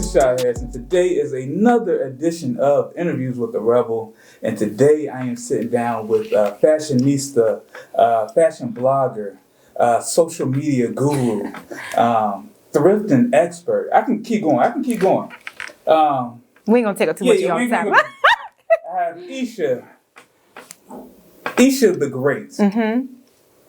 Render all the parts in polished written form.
is Shy Harris, and today is another edition of Interviews with the Rebel. And today I am sitting down with fashionista, fashion blogger, social media guru, thrifting expert. I can keep going. We ain't gonna take up too much of y'all's time. I have IESHA the Great. Mm-hmm.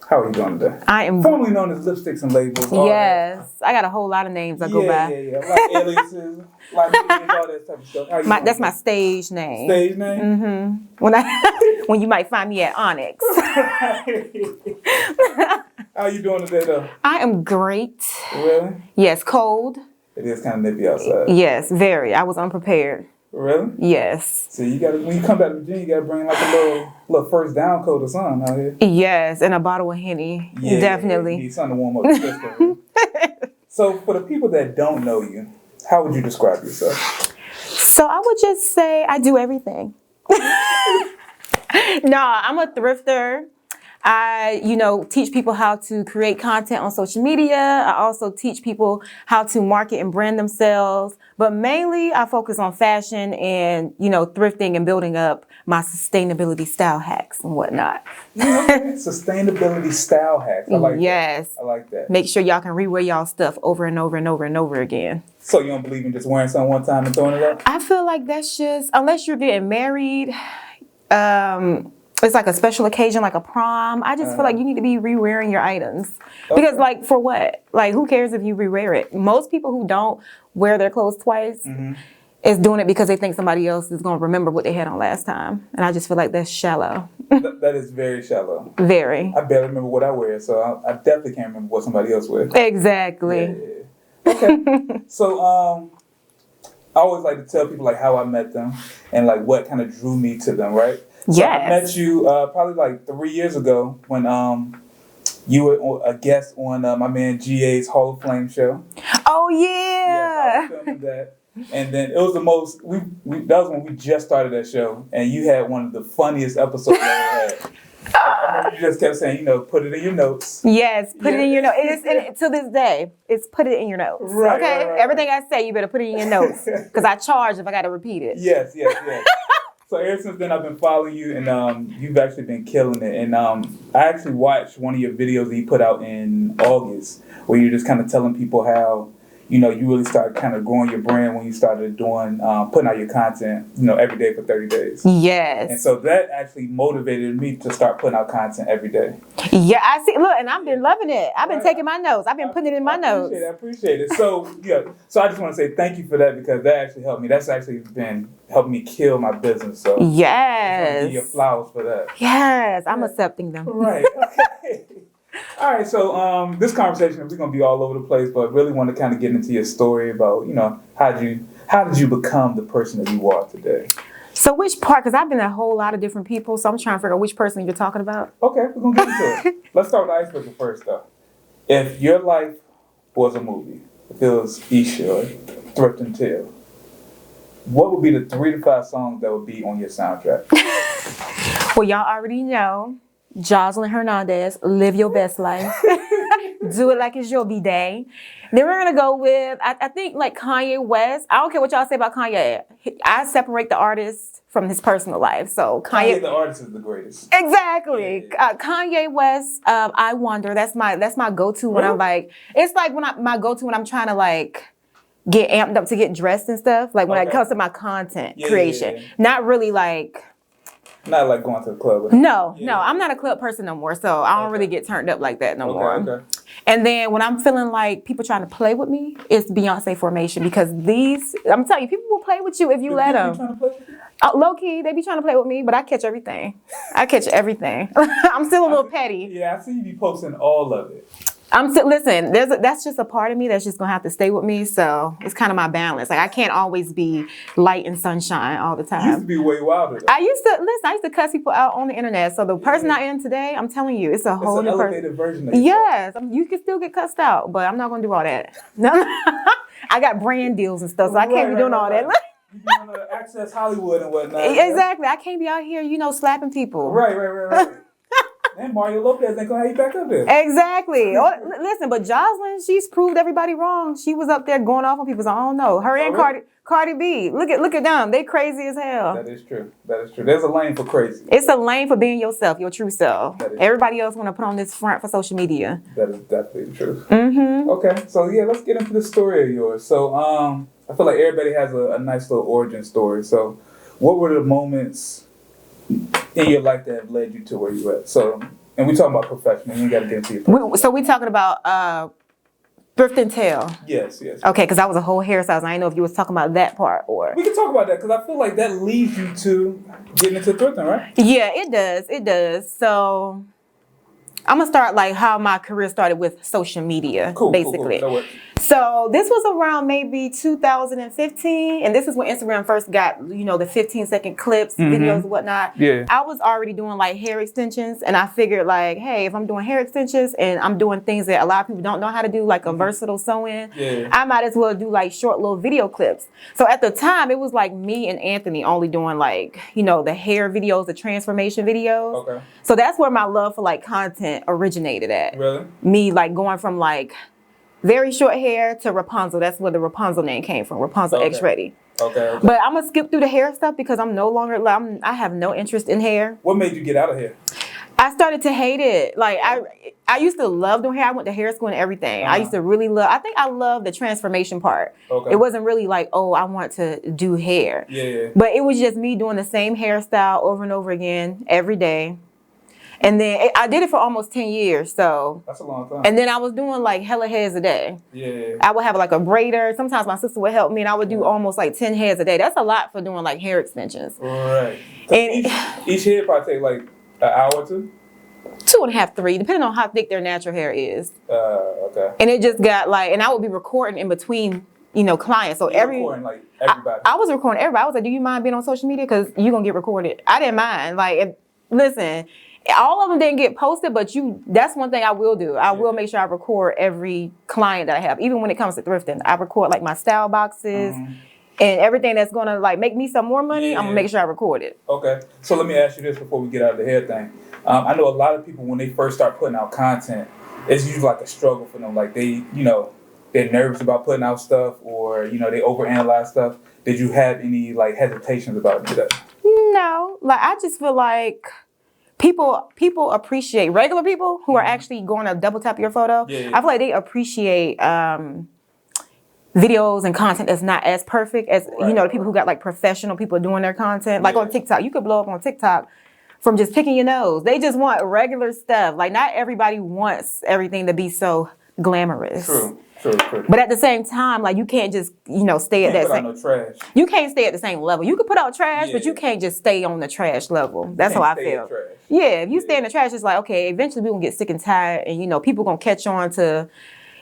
How are you doing today? I am formerly known as Lipsticks and Labels. Yes, I got a whole lot of names I go by. Yeah. Like aliases, like names, all that type of stuff. That's my stage name. Stage name? Mm-hmm. When you might find me at Onyx. How you doing today, though? I am great. Really? Yes, cold. It is kind of nippy outside. Yes, very. I was unprepared. Really? Yes. So you got when you come back to Virginia, you got to bring like a little first down coat or something out here. Yes, and a bottle of Henny. Yeah, definitely. You need something to warm up the system. So for the people that don't know you, how would you describe yourself? So I would just say I do everything. No, I'm a thrifter. I, teach people how to create content on social media. I also teach people how to market and brand themselves. But mainly I focus on fashion and, thrifting and building up my sustainability style hacks and whatnot. Sustainability style hacks. I like yes. that. I like that. Make sure y'all can rewear y'all stuff over and over and over and over again. So you don't believe in just wearing something one time and throwing it up? I feel like that's just, unless you're getting married, it's like a special occasion, like a prom. I just feel like you need to be re-wearing your items. Okay. Because for what? Who cares if you re-wear it? Most people who don't wear their clothes twice is doing it because they think somebody else is going to remember what they had on last time. And I just feel like that's shallow. That is very shallow. Very. I barely remember what I wear, so I definitely can't remember what somebody else wears. Exactly. Yeah. Okay. So I always like to tell people how I met them and what kind of drew me to them, right? So yes. I met you probably 3 years ago when you were a guest on my man GA's Hall of Fame show. Oh yeah. Yes, I was filming that. And then it was the most that was when we just started that show, and you had one of the funniest episodes I ever had. I remember you just kept saying, put it in your notes. Yes, put it in your notes. To this day, it's put it in your notes. Right, okay? Right. Everything I say, you better put it in your notes. Because I charge if I got to repeat it. Yes. So ever since then, I've been following you, and you've actually been killing it. And I actually watched one of your videos that you put out in August, where you're just kind of telling people how, you really started kind of growing your brand when you started doing, putting out your content, every day for 30 days. Yes. And so that actually motivated me to start putting out content every day. Yeah, I see. Look, and I've been loving it. I've been taking my notes. I've been putting it in my notes. I appreciate it. So, so I just want to say thank you for that, because that actually helped me. That's actually been helping me kill my business. So yes. I want to give you flowers for that. Yes, I'm accepting them. Right. Okay. All right, so this conversation, we're going to be all over the place, but really want to kind of get into your story about, how did you become the person that you are today? So which part? Because I've been a whole lot of different people, so I'm trying to figure out which person you're talking about. Okay, we're going to get into it. Let's start with the icebreaker first, though. If your life was a movie, if it was IESHA or Thrifting Tale, what would be the 3 to 5 songs that would be on your soundtrack? Well, y'all already know. Jocelyn Hernandez, Live Your Best Life. Do It Like It's Your B-Day. Then we're going to go with, I think, Kanye West. I don't care what y'all say about Kanye. I separate the artist from his personal life. So Kanye the artist, is the greatest. Exactly. Yeah. Kanye West, I Wonder. That's my go-to when I'm it's my go-to when I'm trying to get amped up to get dressed and stuff. When it comes to my content creation. Yeah. Not really Not going to the club. No, I'm not a club person no more, so I don't really get turned up like that no more. Okay. And then when I'm feeling like people trying to play with me, it's Beyonce Formation, because I'm telling you, people will play with you if you let them. Trying to play with you? Low key, they be trying to play with me, but I catch everything. I'm still a little petty. Yeah, I see you be posting all of it. Listen, that's just a part of me that's just gonna have to stay with me. So it's kind of my balance. I can't always be light and sunshine all the time. You used to be way wilder, though. I used to cuss people out on the internet. So the person I am today, I'm telling you, it's a whole new elevated version of yourself. Yes, you can still get cussed out, but I'm not gonna do all that. No, I got brand deals and stuff, so I can't be doing all that. You want to access Hollywood and whatnot. Exactly. I can't be out here, slapping people. Right. And Mario Lopez ain't gonna have you back up there. Exactly. Listen, but Jocelyn, she's proved everybody wrong. She was up there going off on people. So I don't know. Her and really? Cardi B. Look at them. They crazy as hell. That is true. That is true. There's a lane for crazy. It's a lane for being yourself, your true self. That is Everybody else want to put on this front for social media. That is definitely the truth. Mm-hmm. Okay, so yeah, let's get into the story of yours. So I feel like everybody has a nice little origin story. So what were the moments in your life that have led you to where you at? So, and we talking about professional. You ain't got to get into your personal. So we talking about thrift and tail. Yes. Okay, because that was a whole hairstyle. I didn't know if you was talking about that part or. We can talk about that because I feel like that leads you to getting into thrifting, right? Yeah, it does. It does. So I'm gonna start like how my career started with social media, basically. Cool. So this was around maybe 2015, and this is when Instagram first got, the 15-second clips, videos and whatnot. Yeah. I was already doing like hair extensions, and I figured like, hey, if I'm doing hair extensions and I'm doing things that a lot of people don't know how to do, like a versatile sew-in, I might as well do like short little video clips. So at the time, it was like me and Anthony only doing like, the hair videos, the transformation videos. Okay. So that's where my love for like content originated at. Really? Me like going from like very short hair to Rapunzel. That's where the Rapunzel name came from. Rapunzel X Ready. Okay. But I'm gonna skip through the hair stuff because I'm no longer. I have no interest in hair. What made you get out of here? I started to hate it. Like I used to love doing hair. I went to hair school and everything. I used to really love. I think I love the transformation part. Okay. It wasn't really like, oh, I want to do hair. Yeah. But it was just me doing the same hairstyle over and over again every day. And then I did it for almost 10 years, so. That's a long time. And then I was doing like hella heads a day. Yeah. I would have like a braider. Sometimes my sister would help me and I would do almost like 10 heads a day. That's a lot for doing like hair extensions. Right. And each head probably take like an hour or two? 2.5, 3, depending on how thick their natural hair is. Okay. And it just got like, and I would be recording in between, clients. So recording like everybody. I was recording everybody. I was like, do you mind being on social media? Because you're going to get recorded. I didn't mind. Like, listen. All of them didn't get posted, but that's one thing I will do. I will make sure I record every client that I have. Even when it comes to thrifting, I record like my style boxes and everything that's going to like make me some more money. I'm going to make sure I record it. Okay. So let me ask you this before we get out of the hair thing. I know a lot of people, when they first start putting out content, it's usually like a struggle for them. Like they, they're nervous about putting out stuff or, they overanalyze stuff. Did you have any like hesitations about that? No. Like, I just feel like people appreciate regular people who are actually going to double tap your photo. I feel like they appreciate videos and content that's not as perfect as the people who got like professional people doing their content. Like on TikTok, you could blow up on TikTok from just picking your nose. They just want regular stuff. Like not everybody wants everything to be so glamorous. True. But at the same time, like you can't just, stay at that same. No trash. You can't stay at the same level. You can put out trash, but you can't just stay on the trash level. That's how I feel. Yeah, if you stay in the trash, it's like, okay, eventually we're gonna get sick and tired, and people gonna catch on to,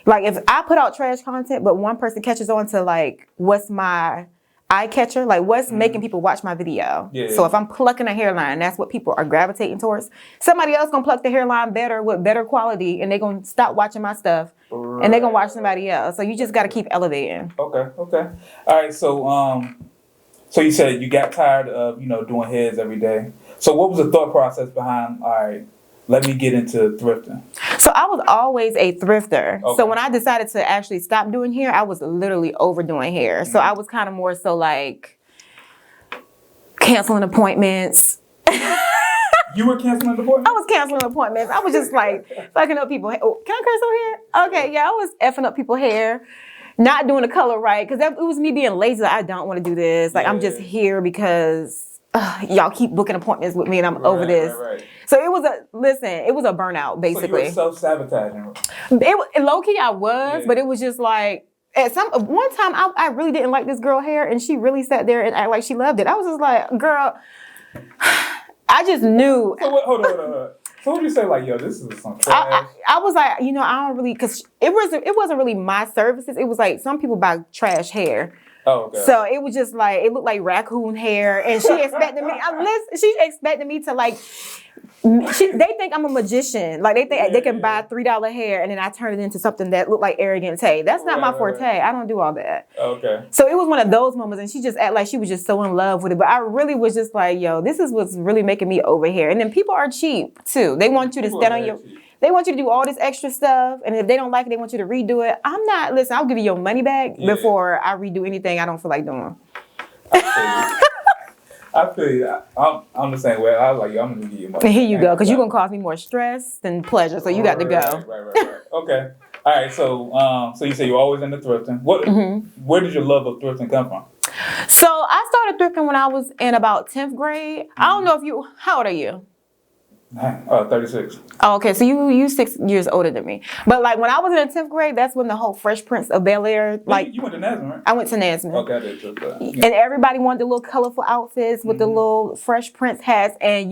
like, if I put out trash content, but one person catches on to like, what's my eye catcher, like what's making people watch my video. So if I'm plucking a hairline, that's what people are gravitating towards. Somebody else gonna pluck the hairline better with better quality, and they gonna stop watching my stuff, and they gonna watch somebody else. So you just gotta keep elevating. Okay. All right. So you said you got tired of doing heads every day. So what was the thought process behind? All right, let me get into thrifting. So I was always a thrifter. So when I decided to actually stop doing hair, I was literally overdoing hair. So I was kind of more so like canceling appointments. You were canceling appointments? I was canceling appointments. I was just like fucking up people. Oh, can I curse over here? Okay, yeah, I was effing up people's hair. Not doing the color right. Because it was me being lazy. Like, I don't want to do this. Like, I'm just here because y'all keep booking appointments with me and I'm over this. So it was a burnout, basically. So you were self-sabotaging. Low-key I was, but it was just like, one time I really didn't like this girl hair and she really sat there and acted like she loved it. I was just like, girl, I just knew. So hold on. So what did you say, like, yo, this is some trash? I was like, I don't really, because it wasn't really my services. It was like some people buy trash hair. Oh, okay. So it was just like, it looked like raccoon hair. And she expected me, she expected me to like They think I'm a magician. Like they think they can buy $3 hair and then I turn it into something that look like arrogant Tay. That's not my forte. I don't do all that. Okay. So it was one of those moments, and she just act like she was just so in love with it. But I really was just like, yo, this is what's really making me over here. And then people are cheap too. They want you to stand on your. They want you to do all this extra stuff, and if they don't like it, they want you to redo it. I'm not. Listen, I'll give you your money back before I redo anything I don't feel like doing. I feel you. I'm the same way. I was like, yo, I'm gonna give you money. Here you go, because you're gonna cause me more stress than pleasure. So you got to go. Right. Okay. All right. So you say you're always into thrifting. Where did your love of thrifting come from? So I started thrifting when I was in about 10th grade. I don't know if you. How old are you? 36. Oh, okay, so you 6 years older than me. But like when I was in the 10th grade, that's when the whole Fresh Prince of Bel-Air, like you went to Nasmith, right? I went to Nasmith. Okay, I did too. And everybody wanted the little colorful outfits with the little Fresh Prince hats. And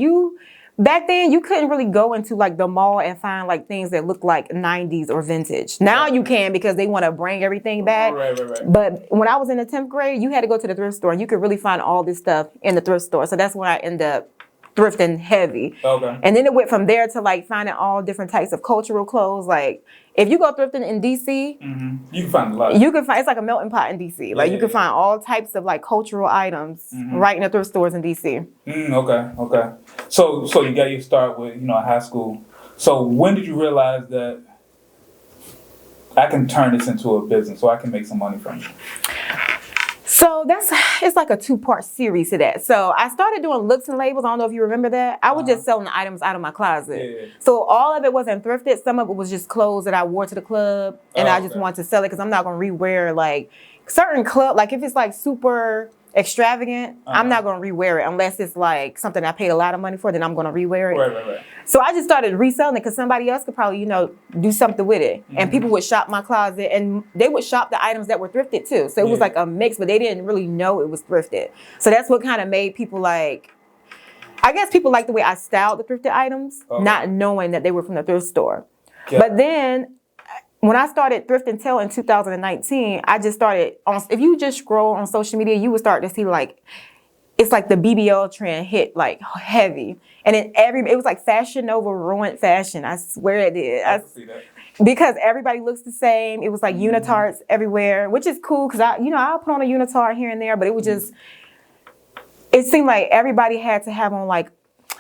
back then you couldn't really go into like the mall and find like things that look like 90s or vintage. Now you can, because they want to bring everything back. Right. But when I was in the 10th grade, you had to go to the thrift store and you could really find all this stuff in the thrift store. So that's when I ended up thrifting heavy. Okay. And then it went from there to like finding all different types of cultural clothes. Like if you go thrifting in DC, you can find a lot. You can find, it's like a melting pot in DC. Like you can find all types of like cultural items right in the thrift stores in DC. Okay. So you got your start with, high school. So when did you realize that I can turn this into a business so I can make some money from it? So it's like a 2-part series to that. So I started doing looks and labels. I don't know if you remember that. I was just selling the items out of my closet. Yeah. So all of it wasn't thrifted. Some of it was just clothes that I wore to the club, and I just wanted to sell it because I'm not going to rewear like certain club. Like if it's like super extravagant, I'm not going to rewear it unless it's like something I paid a lot of money for. Then I'm going to rewear it. Right. So I just started reselling it because somebody else could probably, do something with it. And people would shop my closet, and they would shop the items that were thrifted too. So it was like a mix, but they didn't really know it was thrifted. So that's what kind of made people like, I guess people like the way I styled the thrifted items, not knowing that they were from the thrift store. Yeah. But then when I started Thrift and Tell in 2019, I just started if you just scroll on social media, you would start to see like, it's like the BBL trend hit like heavy. And then it was like Fashion Nova ruined fashion. I swear it did. I see that. Because everybody looks the same. It was like unitards everywhere, which is cool because I'll put on a unitard here and there, but it was just, it seemed like everybody had to have on like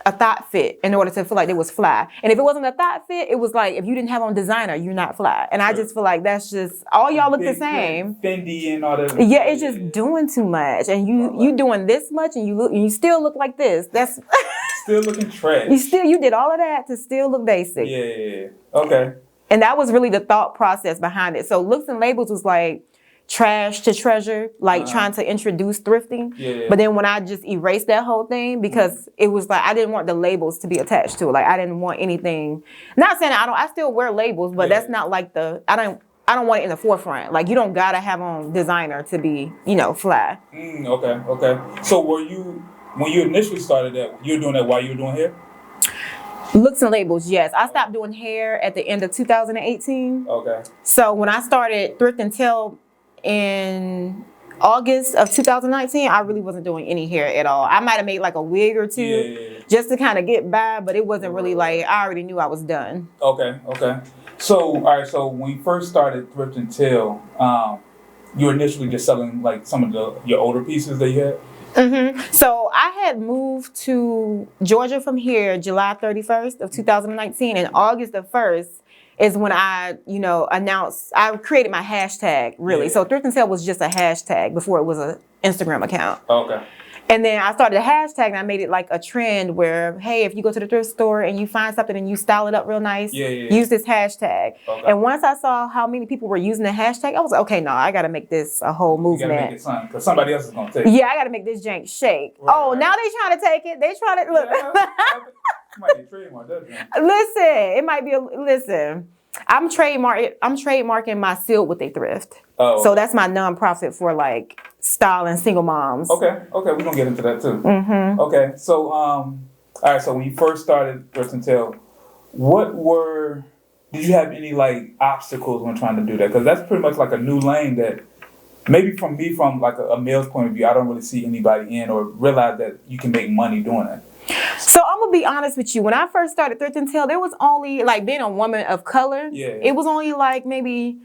a thought fit in order to feel like it was fly. And if it wasn't a thought fit, it was like, if you didn't have on designer, you're not fly. And I just feel like that's just, all y'all look the same. Fendi and all that. Yeah, it's just doing too much. And you doing this much and you still look like this. That's still looking trash. You did all of that to still look basic. Yeah. Okay. And that was really the thought process behind it. So Looks and Labels was like trash to treasure, like trying to introduce thrifting. Yeah. But then when I just erased that whole thing, because it was like I didn't want the labels to be attached to it. Like I didn't want anything. Not saying I still wear labels, but that's not like I don't want it in the forefront. Like you don't gotta have on designer to be, fly. Okay. So when you initially started that, you were doing that while you were doing hair? Looks and Labels, yes. I stopped doing hair at the end of 2018. Okay. So when I started Thrift and Tell in August of 2019, I really wasn't doing any hair at all. I might have made like a wig or two just to kind of get by, but it wasn't really like, I already knew I was done. Okay. So, all right, so when you first started Thrift and Tell, you were initially just selling like some of your older pieces that you had? So I had moved to Georgia from here July 31st of 2019, and August the 1st is when I, announced, I created my hashtag, really. Yeah. So Thrift and Tell was just a hashtag before it was an Instagram account. Okay. And then I started a hashtag and I made it like a trend where, hey, if you go to the thrift store and you find something and you style it up real nice, use this hashtag. Okay. And once I saw how many people were using the hashtag, I was like, okay, no, I got to make this a whole movement. You got to make it something because somebody else is going to take it. Yeah, I got to make this jank shake. Right. Now they trying to take it. They trying to, look. Might be trademark, doesn't it? Listen, it might be I'm trademarking my Sealed with a Thrift. Oh. So that's my nonprofit for like styling single moms. Okay, we're gonna get into that too. Okay, so all right, so when you first started Thrift and Tell, did you have any like obstacles when trying to do that? Because that's pretty much like a new lane that maybe from like a male's point of view, I don't really see anybody in or realize that you can make money doing it. So I'm gonna be honest with you. When I first started Thrifting Till, there was only like being a woman of color. Yeah. It was only like maybe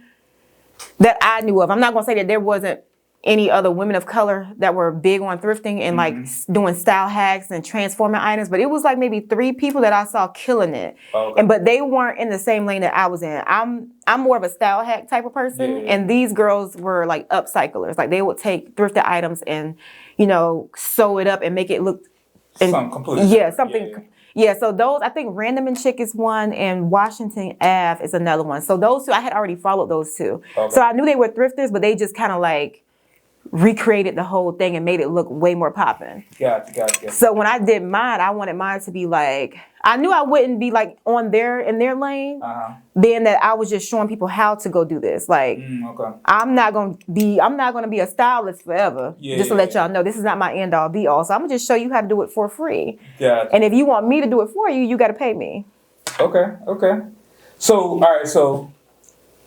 that I knew of. I'm not gonna say that there wasn't any other women of color that were big on thrifting and like doing style hacks and transforming items, but it was like maybe 3 people that I saw killing it. Okay. But they weren't in the same lane that I was in. I'm more of a style hack type of person, and these girls were like upcyclers. Like they would take thrifted items and, you know, sew it up and make it look something completely. Yeah, something. Yeah, so those, I think Random and Chic is one and Washington Ave is another one. So those 2, I had already followed those 2. Okay. So I knew they were thrifters, but they just kind of like recreated the whole thing and made it look way more popping. Gotcha. So when I did mine, I wanted mine to be like, I knew I wouldn't be like in their lane, being that I was just showing people how to go do this. Like, okay. I'm not gonna be a stylist forever. Just to let y'all know, this is not my end all be all. So I'm gonna just show you how to do it for free. Gotcha. And if you want me to do it for you, you got to pay me. Okay. So, all right. So,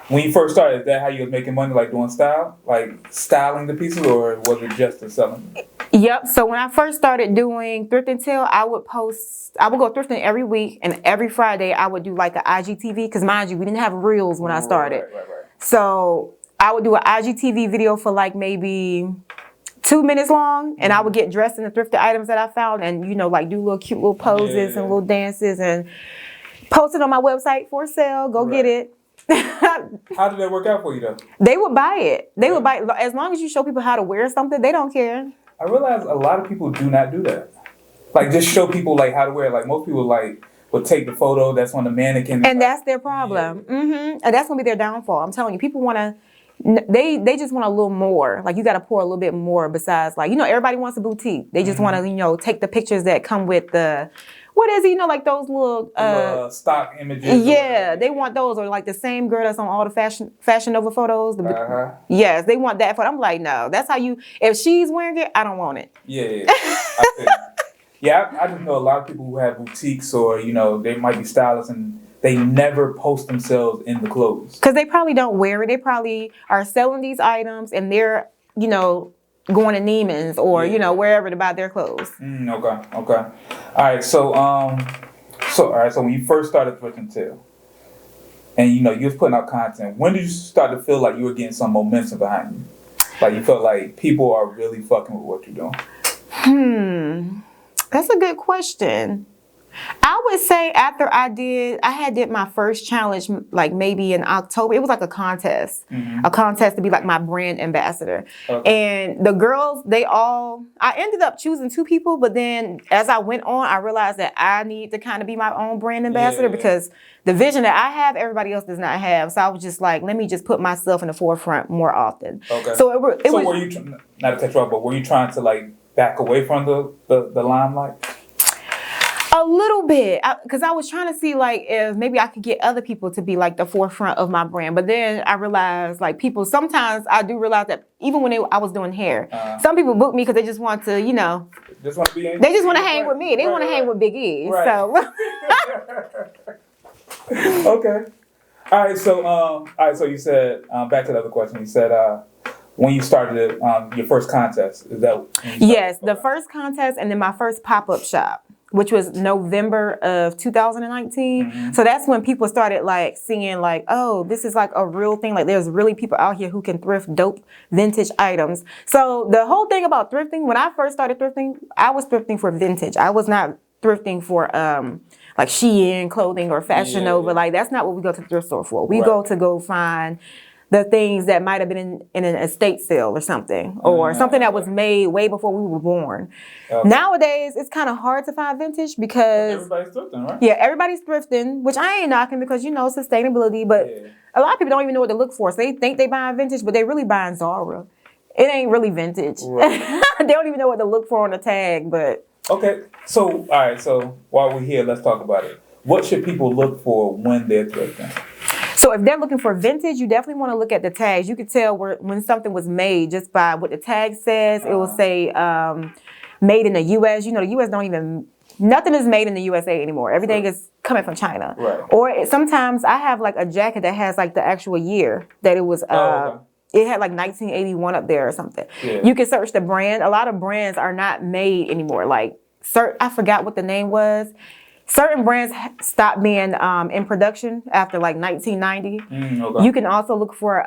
when you first started, is that how you was making money, like doing style, like styling the pieces, or was it just the selling? Yep. So when I first started doing Thrifting Till, I would go thrifting every week, and every Friday I would do like an IGTV, because mind you, we didn't have reels when I started. Right. So I would do an IGTV video for like maybe 2 minutes long, and I would get dressed in the thrifted items that I found, and you know, like do little cute little poses and little dances, and post it on my website for sale. Go get it. How did that work out for you though? They would buy it. They would buy it. As long as you show people how to wear something, they don't care. I realize a lot of people do not do that. Like just show people like how to wear it. Like most people like will take the photo that's on the mannequin. And that's their problem. And that's gonna be their downfall. I'm telling you, people wanna, they just want a little more. Like you gotta pour a little bit more besides like, you know, everybody wants a boutique. They just wanna, you know, take the pictures that come with the, what is it, you know, like those little stock images. Yeah, they want those, or like the same girl that's on all the Fashion Nova photos. Yes, they want that photo. I'm like, no, that's how you. If she's wearing it, I don't want it. Yeah. I just know a lot of people who have boutiques, or you know, they might be stylists and they never post themselves in the clothes because they probably don't wear it. They probably are selling these items and they're, you know, going to Neiman's or you know, wherever to buy their clothes. Okay. All right. So when you first started Thrifting Till, and you know you was putting out content, when did you start to feel like you were getting some momentum behind you? Like you felt like people are really fucking with what you're doing. That's a good question. I would say after I did my first challenge, like maybe in October. It was like a contest to be like my brand ambassador. And the girls, I ended up choosing 2 people, but then as I went on, I realized that I need to kind of be my own brand ambassador because the vision that I have, everybody else does not have. So I was just like, let me just put myself in the forefront more often. So were you, not to cut you off, but were you trying to like back away from the limelight? A little bit, because I was trying to see like if maybe I could get other people to be like the forefront of my brand. But then I realized like sometimes I do realize that even when I was doing hair, some people book me because they just want to, you know, they just want to hang with me. They want to hang with Big E. So. Okay. All right. So you said back to the other question. You said when you started your first contest, is that? Yes, the first contest, and then my first pop-up shop, which was November of 2019. So that's when people started like seeing like, oh, this is like a real thing. Like there's really people out here who can thrift dope vintage items. So the whole thing about thrifting, when I first started thrifting, I was thrifting for vintage. I was not thrifting for like Shein clothing or Fashion Nova. Like that's not what we go to the thrift store for. We go find the things that might have been in an estate sale or something, or something that was made way before we were born. Nowadays, it's kind of hard to find vintage because everybody's thrifting, right? Yeah, everybody's thrifting, which I ain't knocking because, you know, sustainability, but a lot of people don't even know what to look for. So they think they buying vintage, but they really buying Zara. It ain't really vintage. Right. They don't even know what to look for on the tag, but. Okay, so, all right, so while we're here, let's talk about it. What should people look for when they're thrifting? So if they're looking for vintage, you definitely want to look at the tags. You could tell when something was made just by what the tag says. It will say made in the U.S. You know, the U.S. nothing is made in the USA anymore. Everything is coming from China. Right. Or sometimes I have like a jacket that has like the actual year that it was. It had like 1981 up there or something. You can search the brand. A lot of brands are not made anymore. Like I forgot what the name was. Certain brands stopped being in production after like 1990. Okay. You can also look for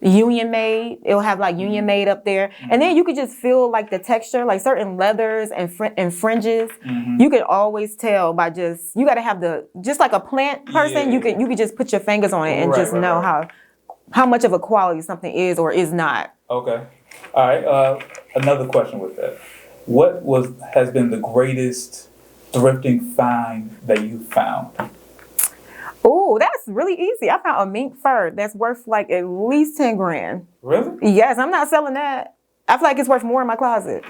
Union Made. It'll have like Union Made up there. And then you could just feel like the texture, like certain leathers and fringes. You can always tell by you got to have just like a plant person, you could just put your fingers on it and just know how much of a quality something is or is not. Okay. All right. Another question with that. What has been the greatest thrifting find that you found? Oh, that's really easy. I found a mink fur that's worth like at least 10 grand. Really? Yes, I'm not selling that. I feel like it's worth more in my closet.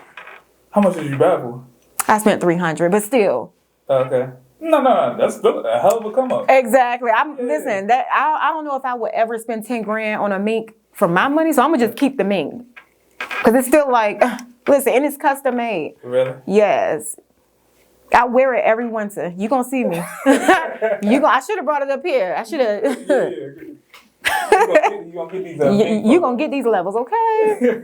How much did you buy for? I spent 300, but still. Okay. No, that's still a hell of a come up. Exactly. Listen, that I don't know if I would ever spend 10 grand on a mink for my money, so I'm gonna just keep the mink. Cause it's still like, listen, and it's custom made. Really? Yes. I wear it every winter. You gonna see me. I should have brought it up here. I should have. You gonna get these? You gonna get these levels, okay?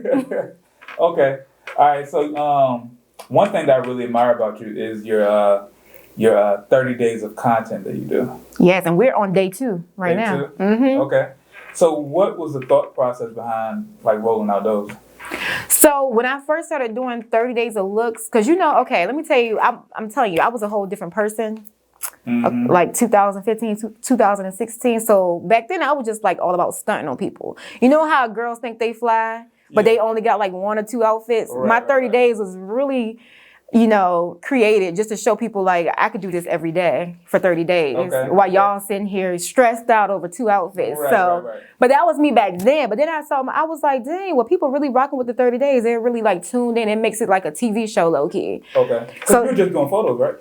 Okay. All right. So, one thing that I really admire about you is your 30 days of content that you do. Yes, and we're on day 2 right Day now. 2? Mm-hmm. Okay. So, what was the thought process behind like rolling out those? So when I first started doing 30 days of looks, because okay, let me tell you, I'm telling you, I was a whole different person. Like 2015, 2016. So back then I was just like all about stunting on people. You know how girls think they fly, but they only got like 1 or 2 outfits? My 30 days was really, created just to show people like I could do this every day for 30 days while y'all sitting here stressed out over 2 outfits. But that was me back then. But then I was like, dang, well, people really rocking with the 30 days. They're really like tuned in. It makes it like a TV show low key. Okay. So you're just doing photos, right?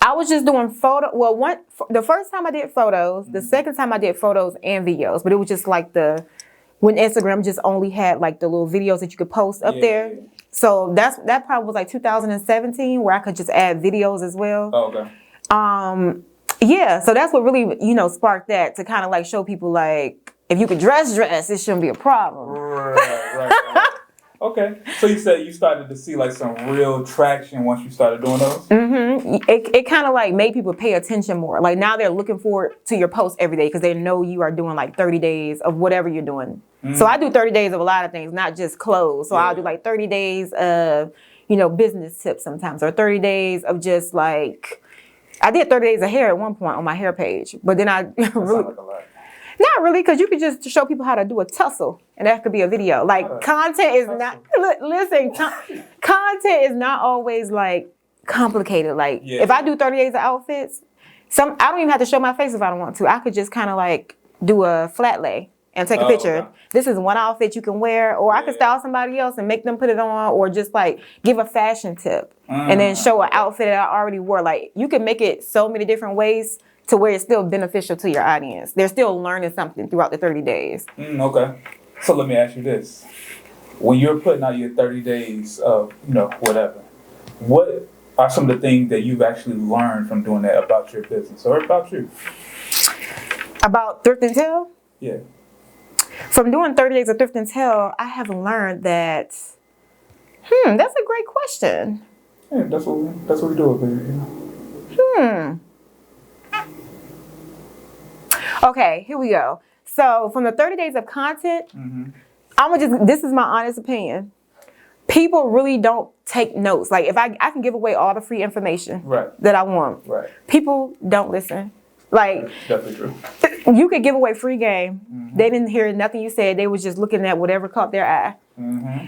I was just doing the first time I did photos, the second time I did photos and videos, but it was just like when Instagram just only had like the little videos that you could post up there. So that probably was like 2017 where I could just add videos as well. Okay. Yeah, so that's what really, sparked that to kind of like show people like if you could dress, it shouldn't be a problem. Right. Okay. So you said you started to see like some real traction once you started doing those? It kind of like made people pay attention more. Like now they're looking forward to your post every day because they know you are doing like 30 days of whatever you're doing. So I do 30 days of a lot of things, not just clothes. So I'll do like 30 days of, business tips sometimes, or 30 days of just like, I did 30 days of hair at one point on my hair page, but then I really, like a lot. Not really, because you could just show people how to do a tussle, and that could be a video. Like content is not, content is not always like complicated. Like if I do 30 days of outfits, I don't even have to show my face if I don't want to. I could just kind of like do a flat lay and take a picture. Okay. This is one outfit you can wear, or I could style somebody else and make them put it on, or just like give a fashion tip and then show an outfit that I already wore. Like you can make it so many different ways to where it's still beneficial to your audience. They're still learning something throughout the 30 days. Okay. So let me ask you this. When you're putting out your 30 days of, whatever, what are some of the things that you've actually learned from doing that about your business or about you? About Thrift and Tell? Yeah. From doing 30 days of Thrift and Tell, I have learned that, that's a great question. Yeah, that's what we do over here. Okay, here we go. So from the 30 days of content, this is my honest opinion. People really don't take notes. Like if I can give away all the free information that I want. Right. People don't listen. Like that's definitely true. You could give away free game. They didn't hear nothing you said. They was just looking at whatever caught their eye.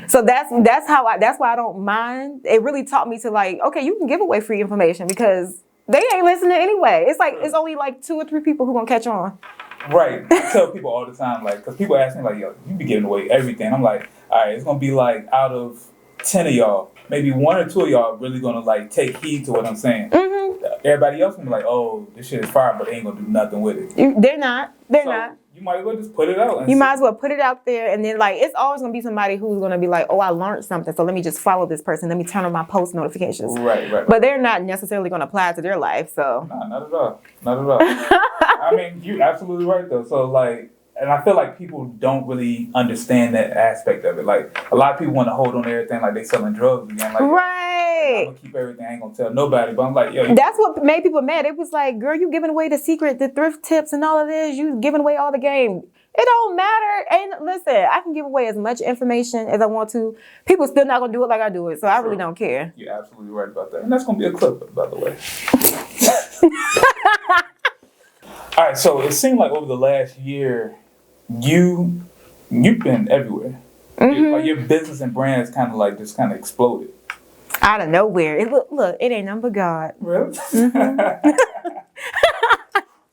So that's why I don't mind. It really taught me to like, okay, you can give away free information because they ain't listening anyway. It's like it's only like 2 or 3 people who gonna catch on. Right. I tell people all the time, like, because people ask me like, yo, you be giving away everything. I'm like, all right, it's gonna be like out of 10 of y'all, maybe 1 or 2 of y'all really gonna like take heed to what I'm saying. Everybody else gonna be like, oh, this shit is fire, but they ain't gonna do nothing with it. They're not. You might as well just put it out. You might as well put it out there, and then like it's always gonna be somebody who's gonna be like, oh, I learned something, so let me just follow this person. Let me turn on my post notifications. Right. But they're not necessarily gonna apply it to their life. So nah, not at all. I mean, you're absolutely right though. So like, and I feel like people don't really understand that aspect of it. Like a lot of people want to hold on to everything like they selling drugs again. Like, right. I'm gonna keep everything. I ain't gonna tell nobody. But I'm like, yo, that's what made people mad. It was like, girl, you giving away the secret, the thrift tips, and all of this. You giving away all the game. It don't matter. And listen, I can give away as much information as I want to. People still not gonna do it like I do it. So I really don't care. You're absolutely right about that. And that's gonna be a clip, by the way. All right. So it seemed like over the last year, you've been everywhere. Like your business and brand has kind of just exploded. Out of nowhere. Look, it ain't nothing but God. Really?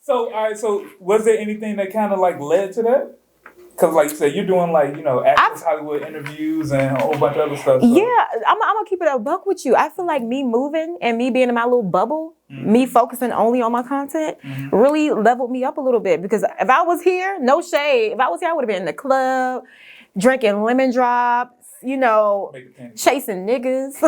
So, all right, so was there anything that kind of led to that? Because like you said, you're doing Access Hollywood interviews and a whole bunch of other stuff. So. Yeah, I'm gonna keep it a buck with you. I feel like me moving and me being in my little bubble, me focusing only on my content, really leveled me up a little bit. Because if I was here, no shade, if I was here, I would have been in the club, drinking lemon drops, chasing niggas.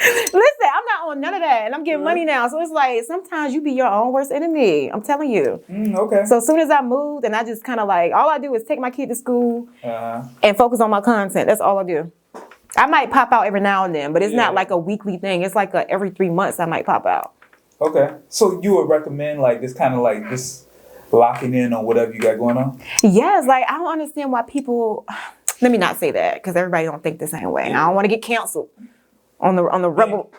Listen, I'm not on none of that, and I'm getting money now. So it's like sometimes you be your own worst enemy. I'm telling you. Okay. So as soon as I moved, and I just kind of all I do is take my kid to school and focus on my content. That's all I do. I might pop out every now and then, but it's not like a weekly thing. It's like every 3 months I might pop out. Okay. So you would recommend this kind of just locking in on whatever you got going on? Yes. I don't understand why people. Let me not say that because everybody don't think the same way. I don't want to get canceled. On the rebel.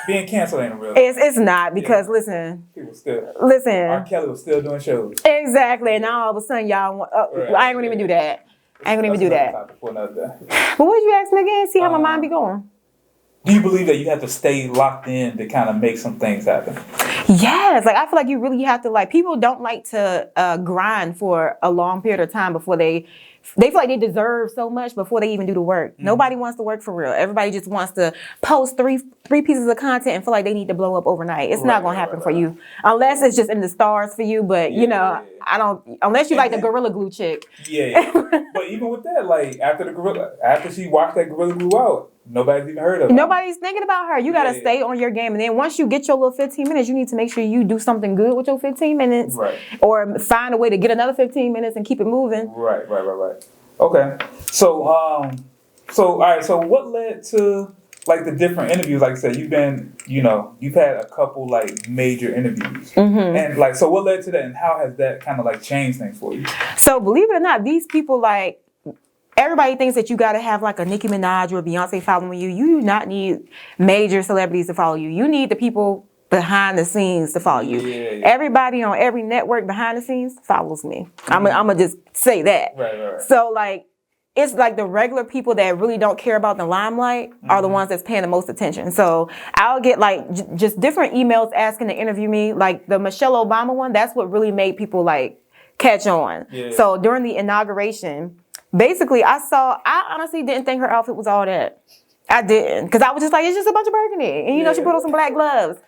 Being canceled ain't a real. It's not because listen. People still. Listen. R. Kelly was still doing shows. Exactly. And now all of a sudden y'all want. I ain't gonna even do that. I ain't gonna even do that. But what did you ask me again? See how my mind be going. Do you believe that you have to stay locked in to kind of make some things happen? Yes. I feel like you really have to people don't like to grind for a long period of time before they feel like they deserve so much before they even do the work. Nobody wants to work for real. Everybody just wants to post three pieces of content and feel like they need to blow up overnight. It's not going to happen for you unless it's just in the stars for you. But I don't, unless you like the Gorilla Glue chick. Yeah. But even with that, after she washed that Gorilla Glue out, nobody's even heard of her. Nobody's thinking about her. You got to stay on your game. And then once you get your little 15 minutes, you need to make sure you do something good with your 15 minutes. Right. Or find a way to get another 15 minutes and keep it moving. Right. Okay. So, all right. So what led to the different interviews? Like I said, you've been, you've had a couple major interviews. And so what led to that and how has that kind of changed things for you? So believe it or not, these people everybody thinks that you got to have a Nicki Minaj or a Beyonce following you. You do not need major celebrities to follow you. You need the people behind the scenes to follow you. Yeah. Everybody on every network behind the scenes follows me. I'm gonna just say that. Right. So it's the regular people that really don't care about the limelight are the ones that's paying the most attention. So I'll get just different emails asking to interview me. The Michelle Obama one, that's what really made people catch on. Yeah. So during the inauguration, basically, I honestly didn't think her outfit was all that. I didn't. Because I was just it's just a bunch of burgundy. And, she put on some black gloves.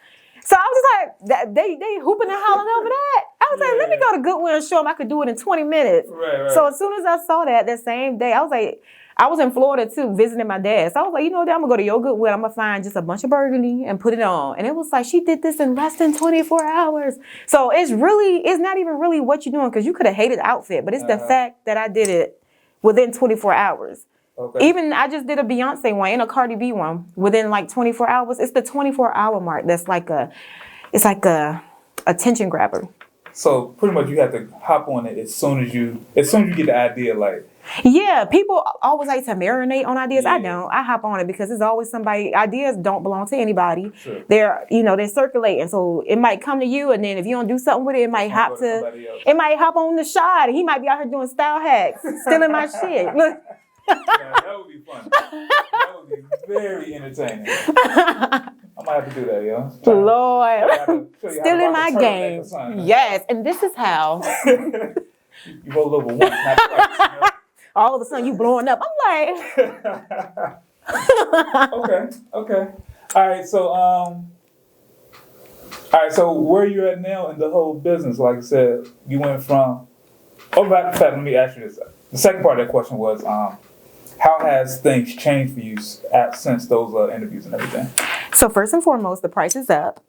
So I was just they hooping and hollering over that. I was let me go to Goodwill and show them I could do it in 20 minutes. Right. So as soon as I saw that same day, I was I was in Florida, too, visiting my dad. So I was I'm going to go to your Goodwill. I'm going to find just a bunch of burgundy and put it on. And it was she did this in less than 24 hours. So it's not even really what you're doing because you could have hated the outfit. But it's the fact that I did it within 24 hours. Okay. Even I just did a Beyonce one and a Cardi B one within 24 hours. It's the 24-hour mark. That's it's a attention grabber. So pretty much you have to hop on it as soon as you get the idea. Yeah, people always like to marinate on ideas. Yeah. I don't. I hop on it because there's always somebody. Ideas don't belong to anybody. Sure. They're circulating. So it might come to you, and then if you don't do something with it, it might hop on the shot. He might be out here doing style hacks, stealing my shit. Look. Yeah, that would be fun. That would be very entertaining. I might have to do that, yo. Lord. Still in my game. Yes, and this is how. You roll over once, not twice. All of a sudden, you blowing up. I'm Okay. All right, so where you at now in the whole business? Like I said, you went from... in fact, let me ask you this. The second part of that question was... how has things changed for you since those interviews and everything? So first and foremost, the price is up.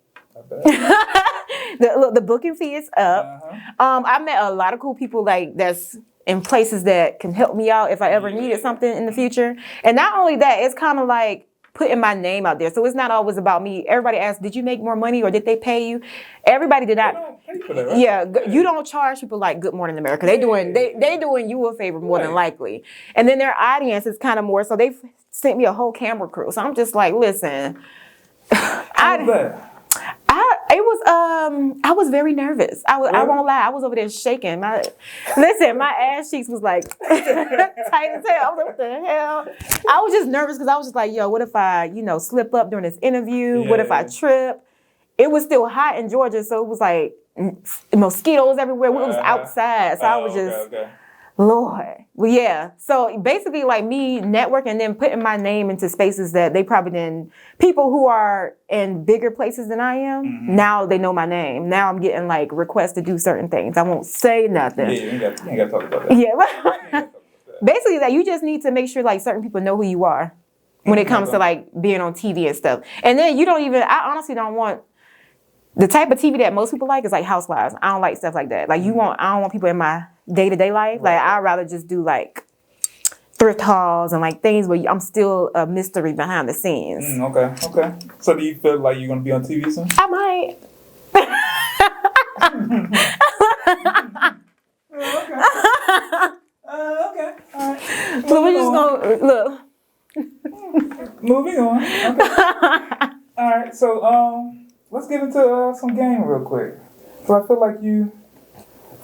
The booking fee is up. I met a lot of cool people like that's in places that can help me out if I ever needed something in the future. And not only that, it's kind of like putting my name out there. So it's not always about me. Everybody asks, did you make more money or did they pay you? Everybody did not. They don't pay for that, right? Yeah, you don't charge people like Good Morning America. They doing you a favor more than likely. And then their audience is kind of more, so they've sent me a whole camera crew. So I'm just like, listen. I was very nervous. I won't lie. I was over there shaking. My ass cheeks was like tight as hell. I was like, what the hell? I was just nervous because I was just like, yo, what if I, slip up during this interview? What if I trip? It was still hot in Georgia, so it was like mosquitoes everywhere. It was outside, so I was just, Lord. Well, yeah. So basically, like me networking and then putting my name into spaces that they probably didn't. People who are in bigger places than I am, now they know my name. Now I'm getting like requests to do certain things. I won't say nothing. Yeah, you ain't got to talk about that. Yeah. Basically, that you just need to make sure like certain people know who you are when it comes to like being on TV and stuff. And then I honestly don't want. The type of TV that most people like is like Housewives. I don't like stuff like that. Like I don't want people in my day-to-day life. Like I'd rather just do like thrift hauls and like things where I'm still a mystery behind the scenes. Okay. So do you feel like you're gonna be on TV soon? I might. Okay. All right. So we're just gonna look. Moving on. Okay. All right. So let's get into some game real quick. So I feel like you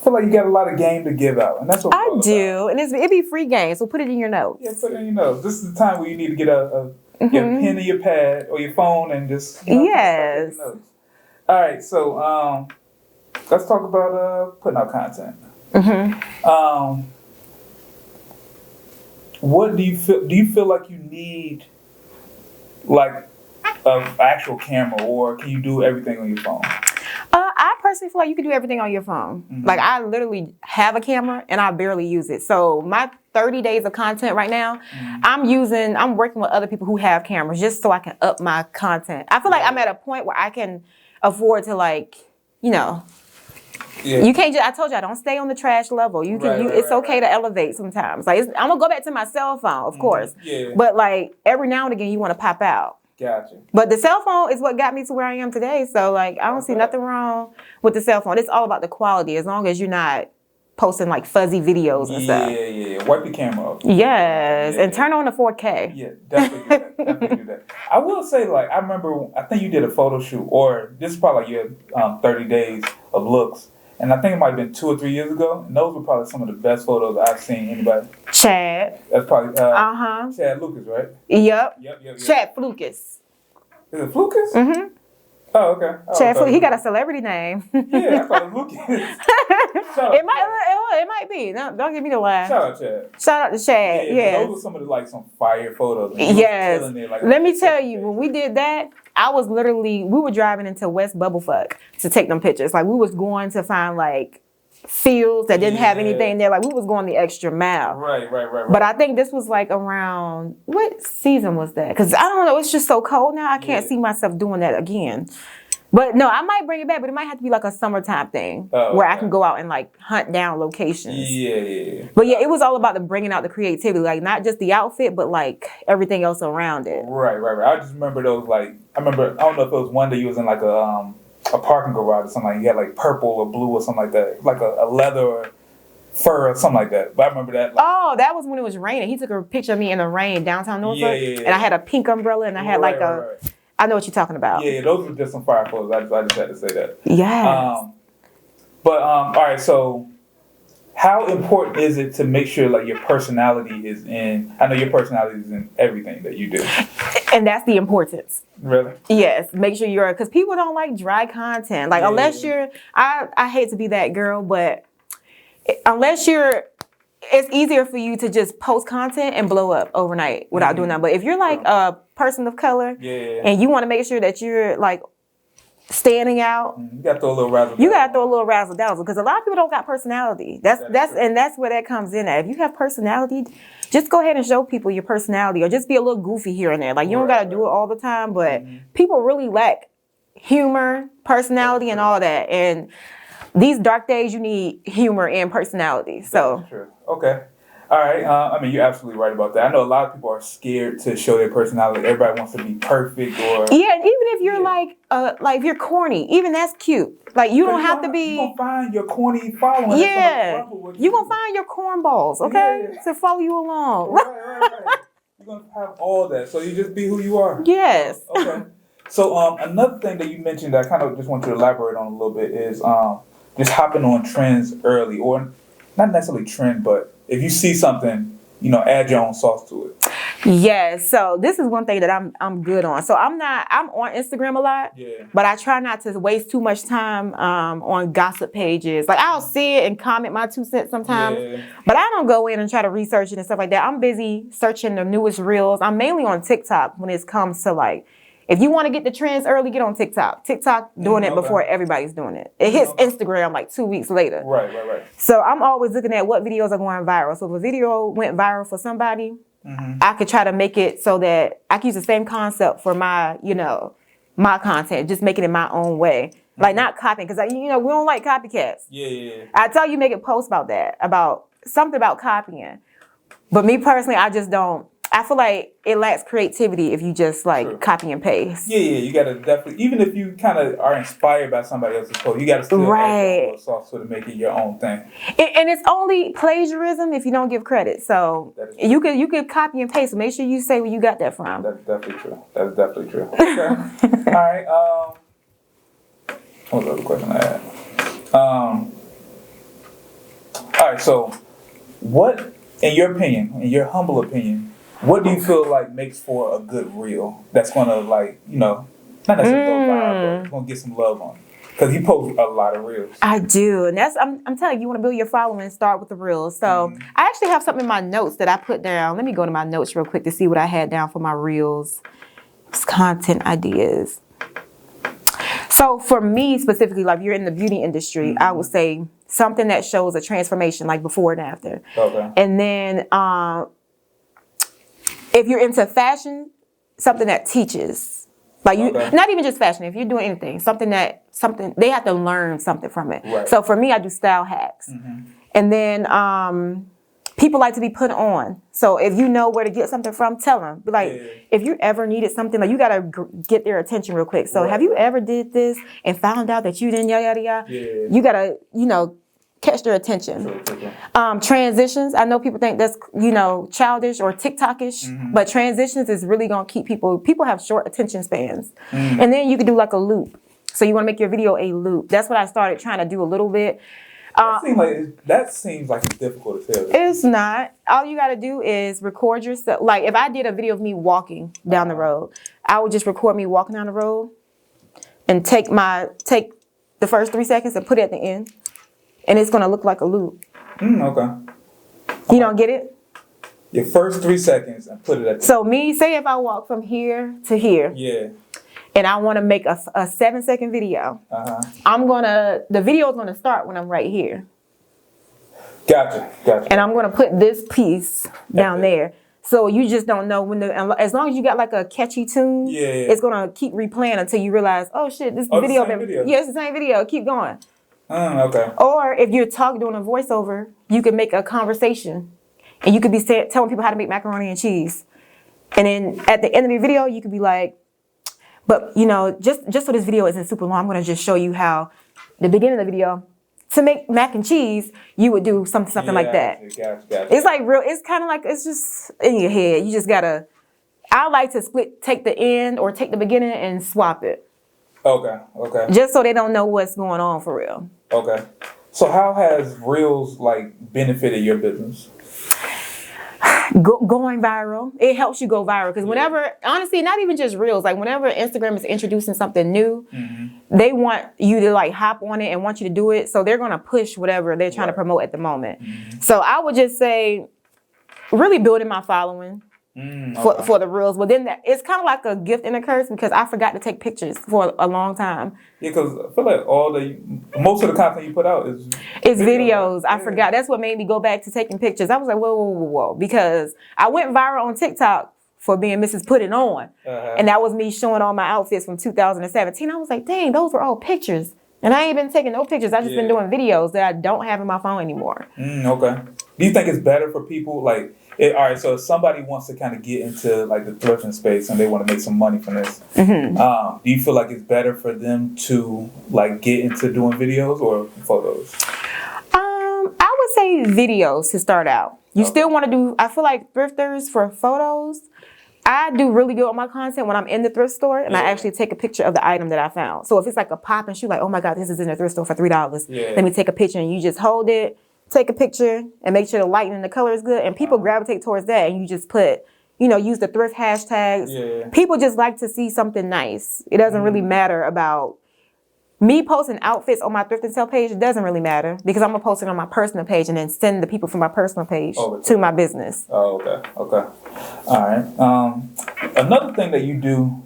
got a lot of game to give out, and that's what I do. And it'd be free game, so put it in your notes. Yeah, put it in your notes. This is the time where you need to get your pen or your pad or your phone and just yes. Your notes. All right, so let's talk about putting out content. What do you feel? Do you feel like you need like an actual camera, or can you do everything on your phone? I personally feel like you can do everything on your phone. Like I literally have a camera and I barely use it. So my 30 days of content right now, I'm working with other people who have cameras just so I can up my content. I feel like I'm at a point where I can afford to like, you can't just, I told you I don't stay on the trash level. It's okay to elevate sometimes. Like I'm gonna go back to my cell phone, of course. Yeah. But like every now and again you want to pop out. Gotcha. But the cell phone is what got me to where I am today. So like I don't see nothing wrong with the cell phone. It's all about the quality as long as you're not posting like fuzzy videos and stuff. Yeah. Wipe the camera off. Yes, and turn on the 4K. Yeah, definitely do that. I will say, like, I think you did a photo shoot, or this is probably like your 30 days of looks. And I think it might have been 2 or 3 years ago. And those were probably some of the best photos I've seen anybody. Chad. That's probably Chad Lucas, right? Yep. Chad Flukas. Is it Flukas? Mm-hmm. Oh, okay. Chad Flukas. He got a celebrity name. Yeah, I thought it was Lucas. It might be. No, don't give me the laugh. Shout out Chad. Shout out to Chad. Yeah. Those were some of the some fire photos. Yes. Let me tell you, when we did that, we were driving into West Bubblefuck to take them pictures. Like we was going to find like fields that didn't have anything there. Like we was going the extra mile. Right. But I think this was like around, what season was that? Because I don't know, it's just so cold now. I can't see myself doing that again. But no, I might bring it back, but it might have to be like a summertime thing where I can go out and like hunt down locations. Yeah. But yeah, it was all about bringing out the creativity, like not just the outfit, but like everything else around it. Right. I just remember those I don't know if it was one day you was in like a parking garage or something, like you had like purple or blue or something like that, like a leather or fur or something like that. But I remember that. That was when it was raining. He took a picture of me in the rain downtown Norfolk, and I had a pink umbrella and I had I know what you're talking about. Yeah, those were just some fire photos. I just had to say that. Yeah. All right, so how important is it to make sure like your personality is in? I know your personality is in everything that you do. And that's the importance. Really? Yes. Make sure because people don't like dry content. Like unless you're, I hate to be that girl, but unless it's easier for you to just post content and blow up overnight without doing that. But if you're like a person of color and you want to make sure that you're like standing out, you got to throw a little razzle. You got to throw a little razzle dazzle because a lot of people don't got personality. That's where that comes in at. If you have personality, just go ahead and show people your personality, or just be a little goofy here and there. Like you don't got to do it all the time, but people really lack humor, personality, and all that. And these dark days, you need humor and personality. So that's true. Okay. All right. I mean, you're absolutely right about that. I know a lot of people are scared to show their personality. Everybody wants to be perfect, or yeah, and even if you're like if you're corny, even that's cute. Like you don't have to be. You gonna find your corny following. Yeah, you gonna find your cornballs, okay, to follow you along. Right. You're gonna have all that, so you just be who you are. Yes. Okay. So another thing that you mentioned that I kind of just want you to elaborate on a little bit is just hopping on trends early, or not necessarily trend, but if you see something, add your own sauce to it. Yes. So this is one thing that I'm good on. So I'm on Instagram a lot, but I try not to waste too much time on gossip pages. Like I'll see it and comment my 2 cents sometimes, but I don't go in and try to research it and stuff like that. I'm busy searching the newest reels. I'm mainly on TikTok when it comes to like, if you want to get the trends early, get on TikTok. TikTok doing it before everybody's doing it. It hits Instagram like 2 weeks later. Right. So I'm always looking at what videos are going viral. So if a video went viral for somebody, I could try to make it so that I can use the same concept for my, my content, just make it in my own way. Like not copying, because we don't like copycats. Yeah. I tell you, make a post about that, about something about copying. But me personally, I just don't. I feel like it lacks creativity if you just like copy and paste. Yeah, you gotta definitely, even if you kind of are inspired by somebody else's post, you gotta still add your sauce to make it your own thing. And it's only plagiarism if you don't give credit. So you could copy and paste. So make sure you say where you got that from. That's definitely true. Okay. All right. What was the other question I had? All right. So, what, in your opinion, in your humble opinion, what do you feel like makes for a good reel that's gonna not necessarily go viral, but gonna get some love on it? Because you post a lot of reels. I do, and I'm telling you, you want to build your following, start with the reels. So I actually have something in my notes that I put down. Let me go to my notes real quick to see what I had down for my reels. It's content ideas. So for me specifically, like you're in the beauty industry, I would say something that shows a transformation, like before and after. Okay. And then if you're into fashion, something that teaches. Like not even just fashion, if you're doing anything, something they have to learn something from it. Right. So for me, I do style hacks. And then people like to be put on. So if you know where to get something from, tell them. Be like, if you ever needed something, like you got to get their attention real quick. So have you ever did this and found out that you didn't yada, yada? You got to, catch their attention. Transitions. I know people think that's, childish or TikTokish, but transitions is really going to keep people have short attention spans. And then you could do like a loop. So you want to make your video a loop. That's what I started trying to do a little bit. That seems like it's difficult to tell. It's not. All you got to do is record yourself. Like if I did a video of me walking down the road, I would just record me walking down the road and take the first 3 seconds and put it at the end. And it's going to look like a loop. Okay. You don't get it? Your first 3 seconds and put it at the So say if I walk from here to here. Yeah. And I want to make a 7-second video. The video is going to start when I'm right here. Gotcha. And I'm going to put this piece down there. So you just don't know as long as you got like a catchy tune, it's going to keep replaying until you realize, oh shit, this video. Yeah, it's the same video. Keep going. Okay. Or if you're doing a voiceover, you can make a conversation and you could be telling people how to make macaroni and cheese. And then at the end of the video, you could be like, but just so this video isn't super long, I'm going to just show you how the beginning of the video, to make mac and cheese, you would do something like that. Gotcha. It's like it's kind of like, it's just in your head. You just got to, I like to take the end or take the beginning and swap it. Okay. Just so they don't know what's going on for real. Okay. So how has reels benefited your business? Going viral. It helps you go viral because whenever, honestly, not even just reels, like whenever Instagram is introducing something new, they want you to hop on it and want you to do it. So they're going to push whatever they're trying to promote at the moment. So I would just say really building my following. For the reels, but then it's kind of like a gift and a curse because I forgot to take pictures for a long time. Yeah, because I feel like most of the content you put out is videos. I forgot. That's what made me go back to taking pictures. I was like, whoa, because I went viral on TikTok for being Mrs. Put It On. And that was me showing all my outfits from 2017. I was like, dang, those were all pictures. And I ain't been taking no pictures. I just been doing videos that I don't have in my phone anymore. Okay. Do you think it's better for people like, all right, so if somebody wants to kind of get into like the thrifting space and they want to make some money from this, do you feel like it's better for them to like get into doing videos or photos? I would say videos to start out. You still want to do, I feel like thrifters for photos, I do really good with my content when I'm in the thrift store and I actually take a picture of the item that I found. So if it's like a pop and shoe, like, oh my God, this is in the thrift store for $3. Let me take a picture, and you just hold it, take a picture, and make sure the lighting and the color is good. And people gravitate towards that, and you just put, you know, use the thrift hashtags. People just like to see something nice. It doesn't really matter about me posting outfits on my thrift and sale page. It doesn't really matter because I'm gonna post it on my personal page and then send the people from my personal page to my business. Oh, okay. All right. Another thing that you do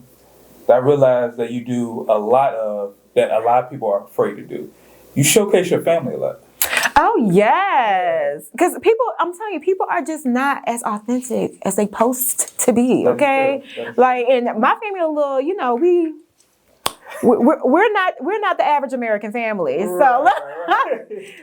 that I realize that you do a lot of that a lot of people are afraid to do. You showcase your family a lot. Oh, yes. Because people, I'm telling you, people are just not as authentic as they post to be, okay? Like, and my family a little, you know, we're not the average American family. So,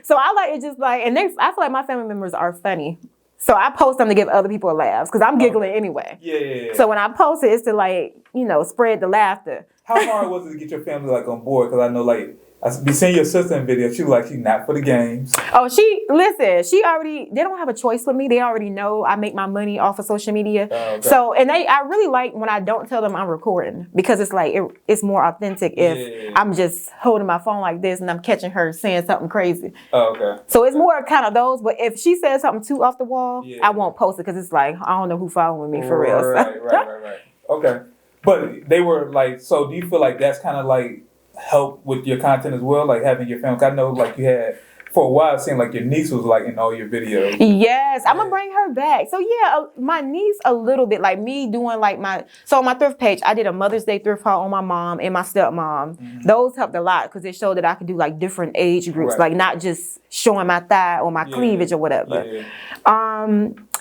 so I like it just like, and I feel like my family members are funny. So I post them to give other people laughs because I'm giggling anyway. Yeah. So when I post it, it's to like, you know, spread the laughter. How hard was it to get your family like on board? Because I know like, I be seeing your sister in videos. She was like, she's not for the games. Oh, they don't have a choice with me. They already know I make my money off of social media. So, and I really like when I don't tell them I'm recording because it's like, it's more authentic if I'm just holding my phone like this and I'm catching her saying something crazy. So it's more kind of those, but if she says something too off the wall, I won't post it because it's like, I don't know who following me for real. Right. Okay. But they were like, so do you feel like that's kind of like, help with your content as well, like having your family? I know like you had for a while it seemed like your niece was like in all your videos. Yes, I'm gonna bring her back. So yeah, my niece a little bit, like me doing like so on my thrift page I did a Mother's Day thrift haul on my mom and my stepmom. Those helped a lot because it showed that I could do like different age groups, like not just showing my thigh or my cleavage or whatever. I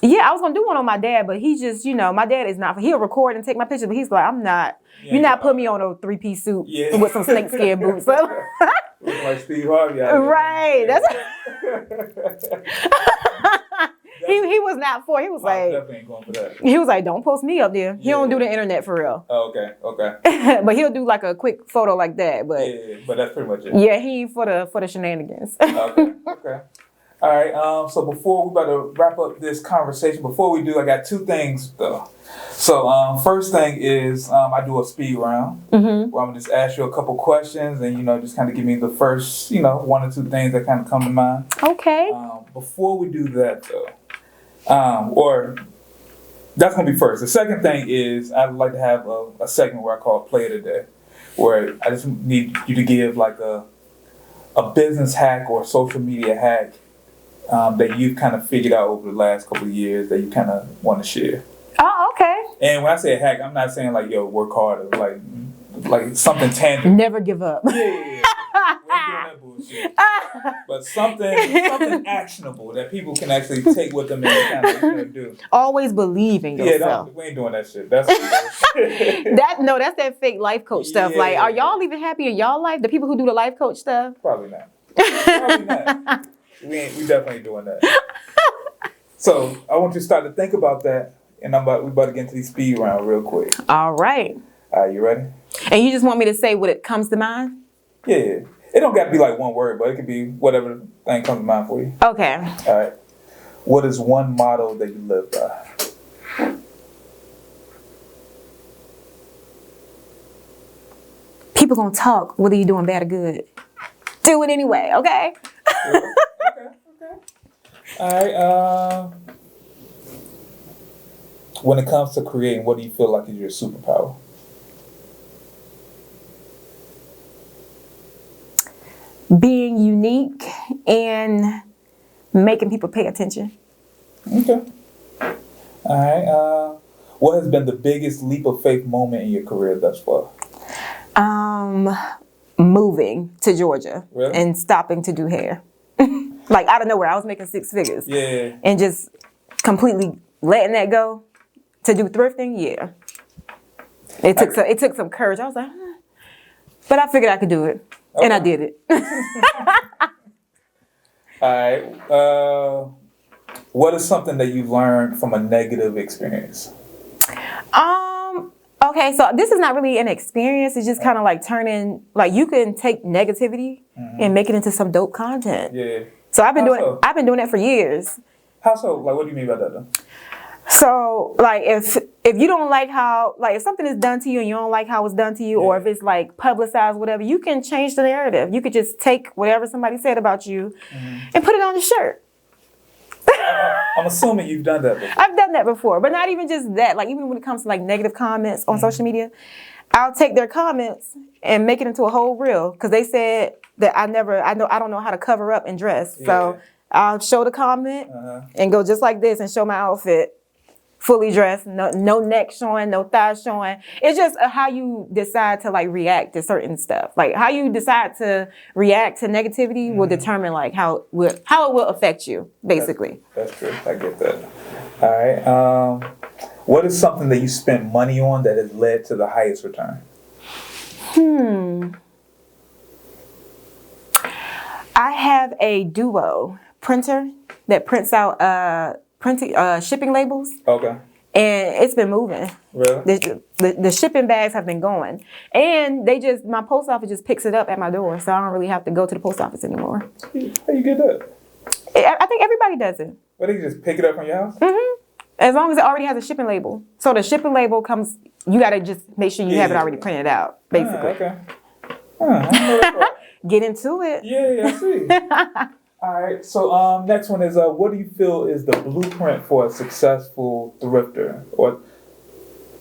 was gonna do one on my dad, but he just, you know, my dad is not, he'll record and take my picture, but he's like, I'm not, you're not putting me on a 3-piece suit with some snakeskin boots. So. Like Steve Harvey out there. Right. He was not for. He was like, definitely ain't going for that. He was like, don't post me up there. He don't do the internet for real. Oh, okay. But he'll do like a quick photo like that. But but that's pretty much it. Yeah, he ain't for the shenanigans. Okay. All right. So before we about to wrap up this conversation, before we do, I got two things though. So first thing is I do a speed round where I'm gonna just ask you a couple questions and just kind of give me the first one or two things that kind of come to mind. Okay. Before we do that though, or that's gonna be first. The second thing is I'd like to have a segment where I call Play of the Day, where I just need you to give like a business hack or social media hack that you've kind of figured out over the last couple of years that you kind of want to share. Oh, okay. And when I say hack, I'm not saying like, work harder, like something tangible. Never give up. Yeah. We ain't doing that bullshit. But something actionable that people can actually take with them and kind of do. Always believe in yourself. Yeah, we ain't doing that shit. That's bullshit. That's that fake life coach stuff. Like, are y'all even happy in y'all life? The people who do the life coach stuff? Probably not. We definitely ain't doing that. So I want you to start to think about that, and we about to get into these speed round real quick. All right. All right, you ready? And you just want me to say what it comes to mind? Yeah. It don't got to be like one word, but it could be whatever thing comes to mind for you. Okay. All right. What is one motto that you live by? People gonna talk whether you're doing bad or good. Do it anyway, okay? Okay. All right. When it comes to creating, what do you feel like is your superpower? Being unique and making people pay attention. Okay. All right. What has been the biggest leap of faith moment in your career thus far? Moving to Georgia. Really? And stopping to do hair. Like out of nowhere, I was making 6 figures. Yeah. And just completely letting that go to do thrifting, yeah. It took some courage. I was like, but I figured I could do it, and I did it. All right. What is something that you've learned from a negative experience? Okay, so this is not really an experience. It's just kind of like turning, like you can take negativity and make it into some dope content. Yeah. So I've been doing that for years. How so? Like, what do you mean by that though? So like if you don't like how, like if something is done to you and you don't like how it's done to you, or if it's like publicized, whatever, you can change the narrative. You could just take whatever somebody said about you and put it on the shirt. I'm assuming you've done that before. I've done that before, but not even just that. Like even when it comes to like negative comments on social media, I'll take their comments and make it into a whole reel because they said that I don't know how to cover up and dress. Yeah. So I'll show the comment and go just like this and show my outfit. Fully dressed, no neck showing, no thighs showing. It's just how you decide to like react to certain stuff. Like how you decide to react to negativity will determine like how it will affect you, basically. That's true. I get that. All right. What is something that you spent money on that has led to the highest return? I have a Duo printer that prints out shipping labels. Okay. And it's been moving. Really? The shipping bags have been going. And my post office just picks it up at my door, so I don't really have to go to the post office anymore. How you get that? I think everybody does it. But they just pick it up from your house? As long as it already has a shipping label. So the shipping label comes, you gotta just make sure you have it already printed out, basically. Okay. Get into it. Yeah, I see. All right, so next one is what do you feel is the blueprint for a successful thrifter? Or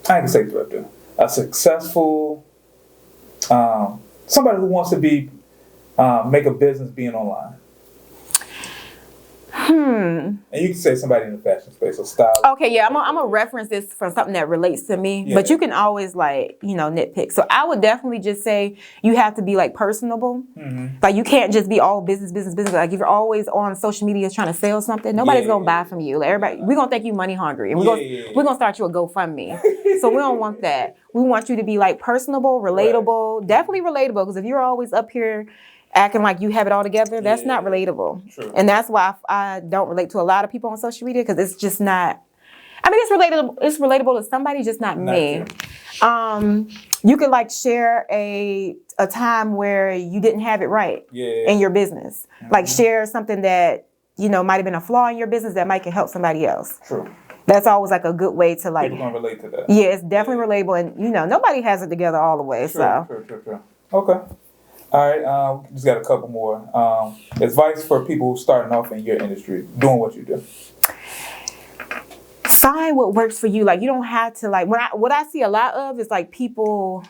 I can say thrifter. A successful, somebody who wants to make a business being online. And you can say somebody in the fashion space or style. Okay, yeah, I'm gonna reference this from something that relates to me, but you can always like, nitpick. So I would definitely just say you have to be like personable. Like you can't just be all business. Like if you're always on social media trying to sell something, nobody's gonna buy from you. Like everybody, we're gonna think you money hungry, and we're gonna start you a GoFundMe. So we don't want that. We want you to be like personable, relatable, definitely relatable. Because if you're always up here acting like you have it all together, that's not relatable. True. And that's why I don't relate to a lot of people on social media, because it's just not, it's relatable to somebody, just not me. You could like share a time where you didn't have it right in your business. Like share something that, might have been a flaw in your business that might can help somebody else. True. That's always like a good way to like. People can relate to that. Yeah, it's definitely relatable, and nobody has it together all the way. True. Okay. All right, just got a couple more. Advice for people starting off in your industry, doing what you do. Find what works for you. Like you don't have to like. What I see a lot of is like people.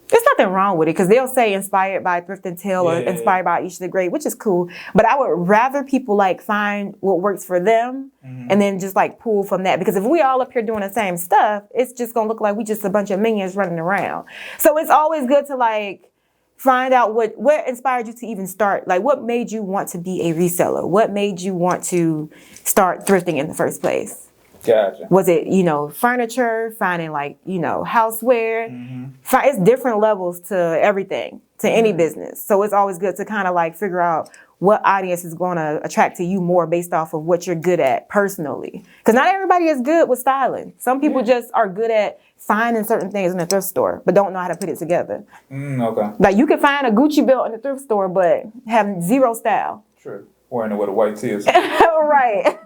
There's nothing wrong with it because they'll say inspired by Thrift and Tell or inspired by IESHA the Great, which is cool. But I would rather people like find what works for them and then just like pull from that. Because if we all up here doing the same stuff, it's just gonna look like we just a bunch of minions running around. So it's always good to like find out what inspired you to even start. Like what made you want to be a reseller? What made you want to start thrifting in the first place? Gotcha. Was it, furniture, finding like, houseware? It's different levels to everything, to any business. So it's always good to kind of like figure out what audience is going to attract to you more based off of what you're good at personally. Because not everybody is good with styling. Some people just are good at finding certain things in the thrift store, but don't know how to put it together. Okay. Like you can find a Gucci belt in the thrift store, but have zero style. True. Wearing it with a white tee or something. Right.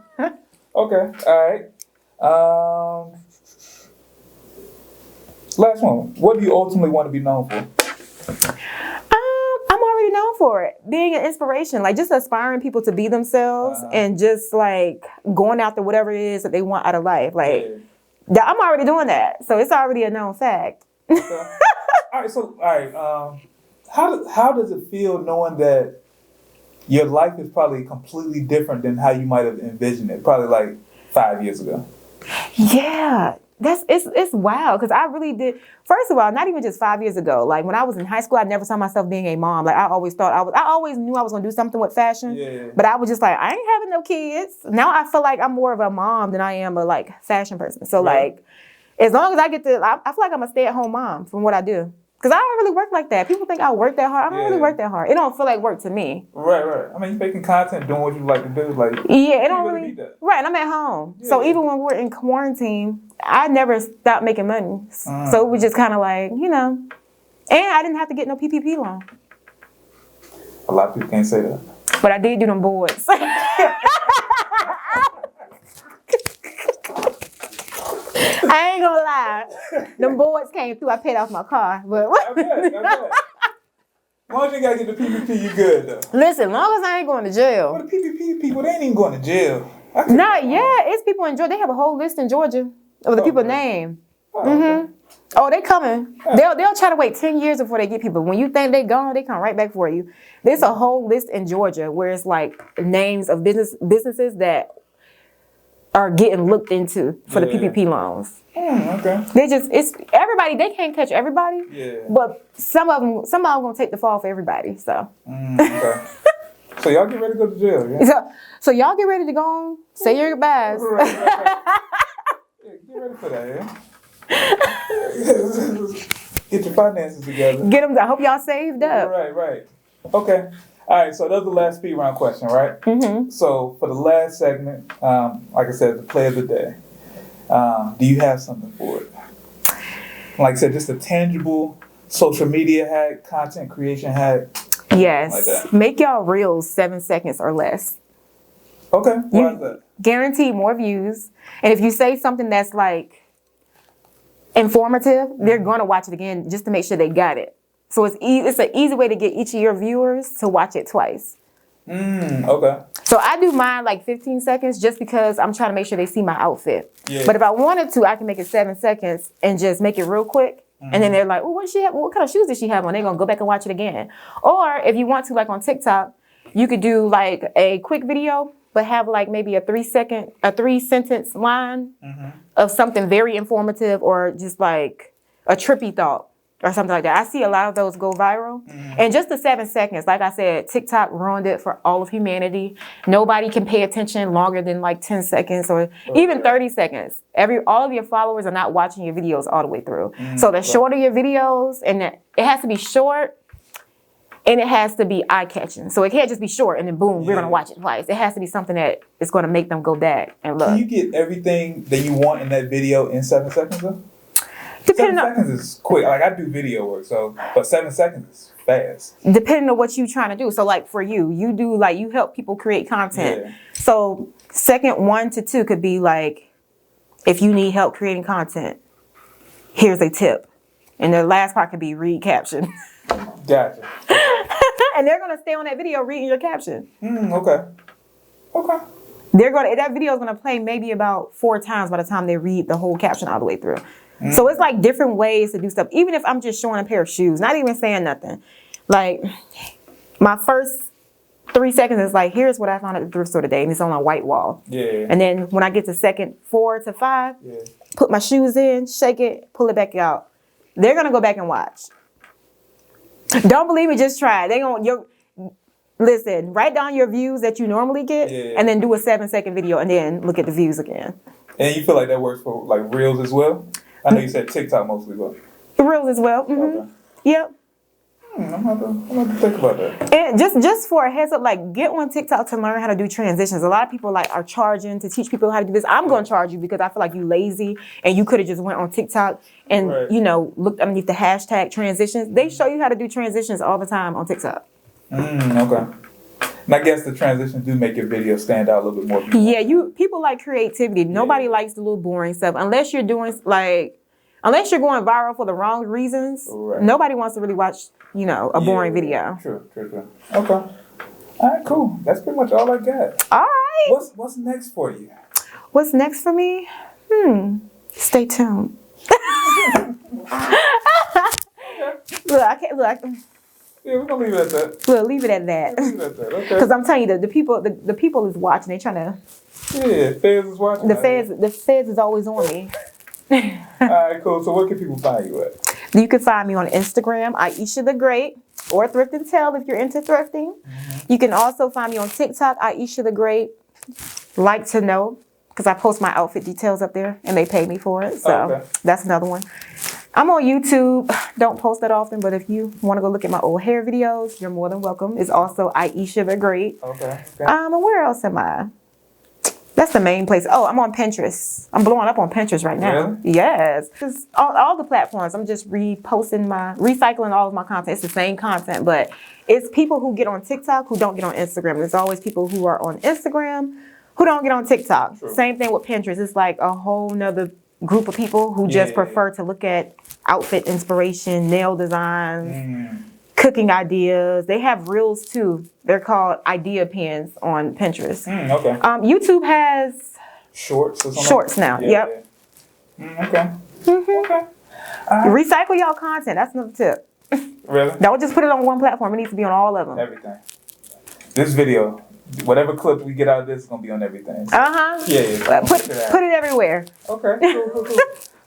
Okay. All right. Last one. What do you ultimately want to be known for? I'm already known for it. Being an inspiration, like just inspiring people to be themselves and just like going after whatever it is that they want out of life. Like I'm already doing that. So it's already a known fact. Okay. All right. How does it feel knowing that your life is probably completely different than how you might have envisioned it, probably like 5 years ago? Yeah. it's wild because I really did. First of all, not even just 5 years ago. Like when I was in high school, I never saw myself being a mom. Like I always thought I always knew I was gonna do something with fashion. Yeah. But I was just like, I ain't having no kids. Now I feel like I'm more of a mom than I am a like fashion person. So like, as long as I get to, I feel like I'm a stay-at-home mom from what I do. Because I don't really work like that. People think I work that hard. I don't really work that hard. It don't feel like work to me. Right. I mean, you're making content, doing what you like to do. Like, yeah, it don't really. Right, and I'm at home. Yeah. So even when we're in quarantine, I never stopped making money. So it was just kind of like, you know, and I didn't have to get no PPP loan. A lot of people can't say that. But I did do them boards. I ain't gonna lie. Them boards came through. I paid off my car. But I bet. As long as you gotta get the PPP, you good though. Listen, as long as I ain't going to jail. Well, the PPP people, they ain't even going to jail. Not yet. It's people in Georgia. They have a whole list in Georgia of the people named. Okay. Oh, they coming. They'll try to wait 10 years before they get people. When you think they gone, they come right back for you. There's a whole list in Georgia where it's like names of businesses that are getting looked into for the PPP loans. Okay. It's everybody. They can't catch everybody. Yeah. But some of them gonna take the fall for everybody. So. Okay. So y'all get ready to go to jail, yeah? So y'all get ready to go on. Say your goodbyes. Right. Yeah, get ready for that, yeah. Get your finances together. Get them. I hope y'all saved up. Right. Okay. All right, so that's the last speed round question, right? Mm-hmm. So for the last segment, like I said, the play of the day. Do you have something for it? Like I said, just a tangible social media hack, content creation hack. Yes. Like make y'all reels 7 seconds or less. Okay. Why is that? Guarantee more views. And if you say something that's like informative, they're going to watch it again just to make sure they got it. So it's an easy way to get each of your viewers to watch it twice. Okay. So I do mine like 15 seconds just because I'm trying to make sure they see my outfit. Yeah. But if I wanted to, I can make it 7 seconds and just make it real quick. And then they're like, oh, what does she have? What kind of shoes does she have on? They're going to go back and watch it again. Or if you want to, like on TikTok, you could do like a quick video, but have like maybe a 3-sentence line of something very informative or just like a trippy thought. Or something like that. I see a lot of those go viral. And just the 7 seconds, like I said, TikTok ruined it for all of humanity. Nobody can pay attention longer than like 10 seconds or even 30 seconds. All of your followers are not watching your videos all the way through. So the shorter your videos, and it has to be short and it has to be eye-catching. So it can't just be short and then boom, we're gonna watch it twice. It has to be something that is gonna make them go back and look. Can you get everything that you want in that video in 7 seconds though? 7 seconds is quick. Like I do video work, but 7 seconds is fast. Depending on what you're trying to do. So like for you do like you help people create content. Yeah. So second 1 to 2 could be like, if you need help creating content, here's a tip. And the last part could be read caption. Gotcha. And they're gonna stay on that video reading your caption. Okay. That video is gonna play maybe about 4 times by the time they read the whole caption all the way through. So it's like different ways to do stuff. Even if I'm just showing a pair of shoes, not even saying nothing. Like my first 3 seconds is like, here's what I found at the thrift store today. And it's on a white wall. Yeah. And then when I get to second 4 to 5, put my shoes in, shake it, pull it back out. They're going to go back and watch. Don't believe me, just try it. Listen, write down your views that you normally get and then do a 7-second video and then look at the views again. And you feel like that works for like reels as well? I know you said TikTok mostly, but reels as well. Okay. Yep. I'm gonna think about that. And just for a heads up, like get on TikTok to learn how to do transitions. A lot of people like are charging to teach people how to do this. I'm gonna charge you because I feel like you lazy and you could have just went on TikTok and looked underneath the hashtag transitions. They show you how to do transitions all the time on TikTok. Okay. And I guess the transitions do make your video stand out a little bit more. People like creativity. Nobody likes the little boring stuff unless you're going viral for the wrong reasons. Right. Nobody wants to really watch, a boring video. True. Okay. All right, cool. That's pretty much all I got. All right. What's next for you? What's next for me? Stay tuned. Yeah, we're gonna leave it at that. We'll leave it at that. Okay. Because I'm telling you, the people is watching. They trying to. Yeah, feds is watching. The feds is always on me. All right, cool. So where can people find you at? You can find me on Instagram, Aisha the Great, or Thrift and Tell if you're into thrifting. You can also find me on TikTok, Aisha the Great. Like to know, because I post my outfit details up there and they pay me for it. So that's another one. I'm on YouTube. Don't post that often, but if you want to go look at my old hair videos, you're more than welcome. It's also Aisha the Great. Okay. And where else am I? That's the main place. Oh, I'm on Pinterest. I'm blowing up on Pinterest right now. Really? Yes. Just all the platforms. I'm just recycling all of my content. It's the same content, but it's people who get on TikTok who don't get on Instagram. There's always people who are on Instagram who don't get on TikTok. True. Same thing with Pinterest. It's like a whole nother group of people who just prefer to look at outfit inspiration, nail designs, cooking ideas. They have reels too. They're called idea pins on Pinterest. Okay. YouTube has shorts or something? Shorts now. Yeah, yep. Okay. Okay. Recycle y'all content. That's another tip. Really? Don't just put it on one platform. It needs to be on all of them. Everything. This video, whatever clip we get out of this is gonna be on everything. So. Yeah. Put it everywhere. Okay. Cool.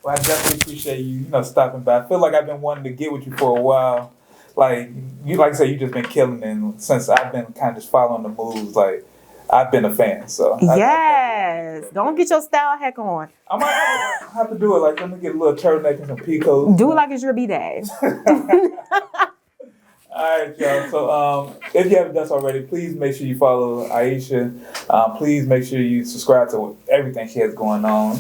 Well, I definitely appreciate you, stopping by. I feel like I've been wanting to get with you for a while. Like I said, you just been killing it. And since I've been kind of just following the moves, like I've been a fan. So yes, don't get your style hack on. I might have to do it. Like let me get a little turtleneck and some peacoats. Do it like it's your B-Day. All right, y'all. So if you haven't done so already, please make sure you follow Aisha. Please make sure you subscribe to everything she has going on.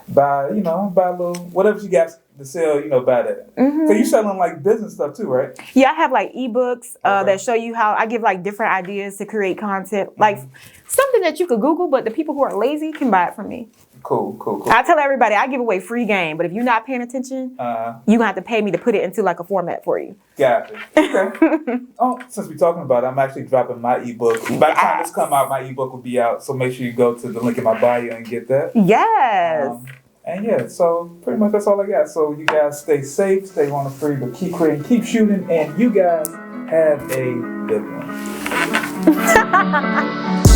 Buy a little whatever she got to sell. Buy that. So you selling like business stuff too, right? Yeah, I have like ebooks that show you how I give like different ideas to create content, like something that you could Google, but the people who are lazy can buy it from me. Cool. I tell everybody I give away free game, but if you're not paying attention, you're gonna have to pay me to put it into like a format for you. Gotcha. Okay. Since we're talking about it, I'm actually dropping my ebook. By the time this come out, my ebook will be out. So make sure you go to the link in my bio and get that. Yes. And yeah, so pretty much that's all I got. So you guys stay safe, stay on the free, but keep creating, keep shooting, and you guys have a good one.